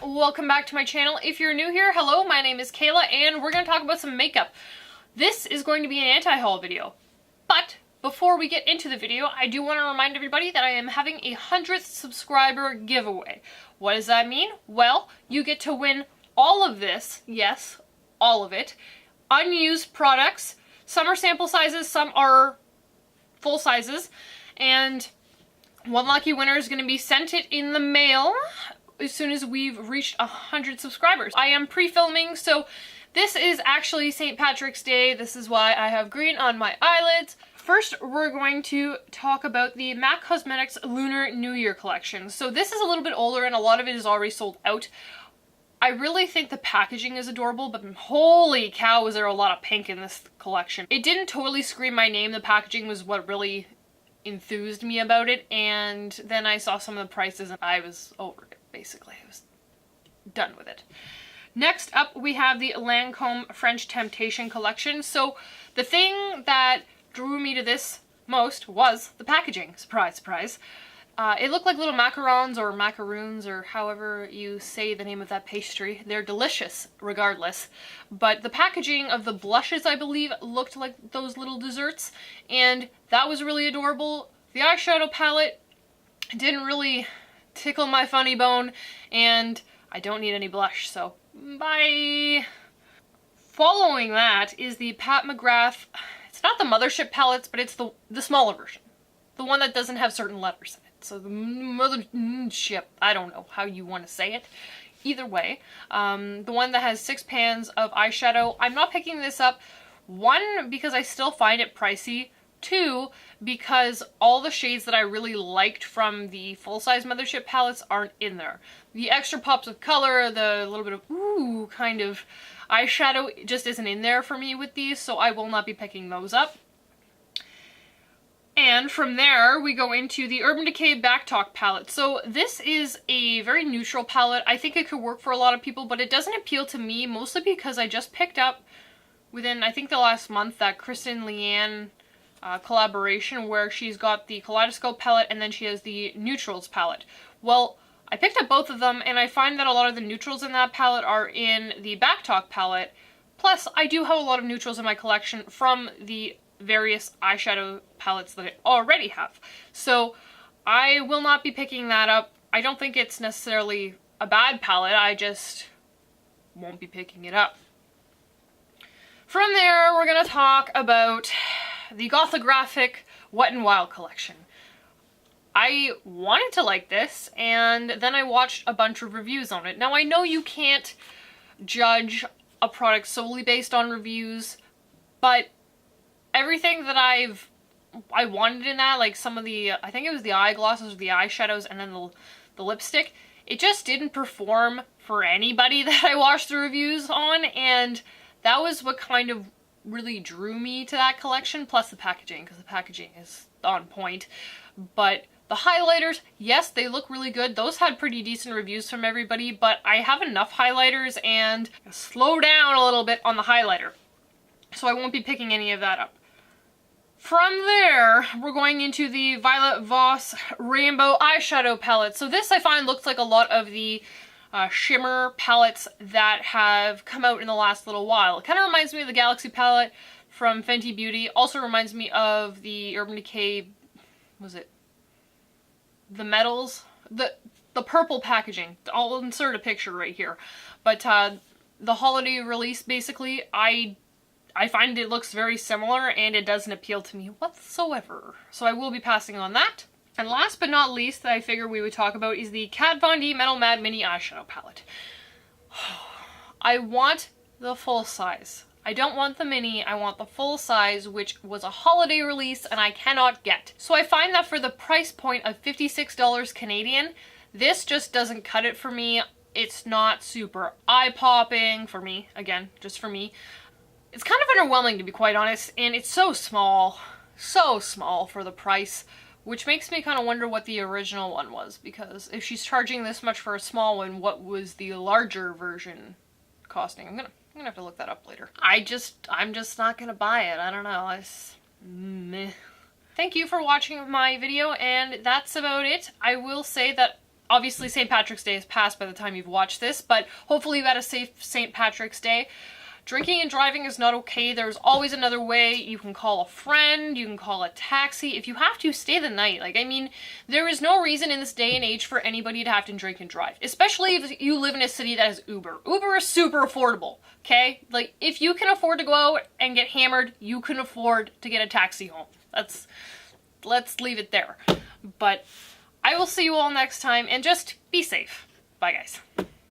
welcome back to my channel. If you're new here, hello, my name is Kayla and we're going to talk about some makeup. This is going to be an anti-haul video, but before we get into the video, I do want to remind everybody that I am having a 100th subscriber giveaway. What does that mean? Well, you get to win all of this, yes, all of it, unused products. Some are sample sizes, some are full sizes, and one lucky winner is going to be sent it in the mail as soon as we've reached 100 subscribers. I am pre-filming, so this is actually St. Patrick's Day. This is why I have green on my eyelids. First, we're going to talk about the MAC Cosmetics Lunar New Year collection. So this is a little bit older and a lot of it is already sold out. I really think the packaging is adorable, but holy cow, is there a lot of pink in this collection. It didn't totally scream my name. The packaging was what really enthused me about it, and then I saw some of the prices and I was over it, basically. I was done with it. Next up, we have the Lancome French Temptation collection. So the thing that drew me to this most was the packaging. Surprise, surprise. It looked like little macarons or macaroons or however you say the name of that pastry. They're delicious regardless, but the packaging of the blushes, I believe, looked like those little desserts, and that was really adorable. The eyeshadow palette didn't really tickle my funny bone, and I don't need any blush, so bye! Following that is the Pat McGrath, it's not the Mothership palettes, but it's the smaller version. The one that doesn't have certain letters in it. So the Mothership, I don't know how you want to say it. Either way, the one that has 6 pans of eyeshadow. I'm not picking this up, 1, because I still find it pricey, 2, because all the shades that I really liked from the full-size Mothership palettes aren't in there. The extra pops of color, the little bit of ooh kind of eyeshadow just isn't in there for me with these, so I will not be picking those up. And from there, we go into the Urban Decay Back Talk palette. So this is a very neutral palette. I think it could work for a lot of people, but it doesn't appeal to me, mostly because I just picked up within, I think, the last month, that Kristen Leanne collaboration where she's got the Kaleidoscope palette and then she has the Neutrals palette. Well, I picked up both of them and I find that a lot of the neutrals in that palette are in the Back Talk palette. Plus, I do have a lot of neutrals in my collection from the various eyeshadow palettes that I already have. So I will not be picking that up. I don't think it's necessarily a bad palette, I just won't be picking it up. From there, we're going to talk about the Gotha Graphic Wet n Wild collection. I wanted to like this, and then I watched a bunch of reviews on it. Now, I know you can't judge a product solely based on reviews, but everything that I wanted in that, like some of the, I think it was the eyeglosses or the eyeshadows and then the lipstick, it just didn't perform for anybody that I watched the reviews on, and that was what kind of really drew me to that collection, plus the packaging, because the packaging is on point. But the highlighters, yes, they look really good. Those had pretty decent reviews from everybody, but I have enough highlighters and slow down a little bit on the highlighter, so I won't be picking any of that up. From there, we're going into the Violet Voss Rainbow Eyeshadow Palette. So this I find looks like a lot of the shimmer palettes that have come out in the last little while. It kind of reminds me of the Galaxy palette from Fenty Beauty. Also reminds me of the Urban Decay, was it the metals? The purple packaging. I'll insert a picture right here. But the holiday release, basically, I find it looks very similar and it doesn't appeal to me whatsoever. So I will be passing on that. And last but not least that I figure we would talk about is the Kat Von D Metal Mad Mini Eyeshadow Palette. I want the full size. I don't want the mini, I want the full size, which was a holiday release and I cannot get. So I find that for the price point of $56 Canadian, this just doesn't cut it for me. It's not super eye-popping for me, again, just for me. It's kind of underwhelming, to be quite honest, and it's so small for the price, which makes me kind of wonder what the original one was, because if she's charging this much for a small one, what was the larger version costing? I'm gonna have to look that up later. I'm just not gonna buy it. I don't know. Meh. Thank you for watching my video, and that's about it. I will say that Obviously, St. Patrick's Day has passed by the time you've watched this, but hopefully you've had a safe St. Patrick's Day. Drinking and driving is not okay. There's always another way. You can call a friend, you can call a taxi. If you have to, stay the night. Like, I mean, there is no reason in this day and age for anybody to have to drink and drive. Especially if you live in a city that has Uber. Uber is super affordable, okay? Like, if you can afford to go out and get hammered, you can afford to get a taxi home. Let's leave it there. But I will see you all next time, and just be safe. Bye, guys.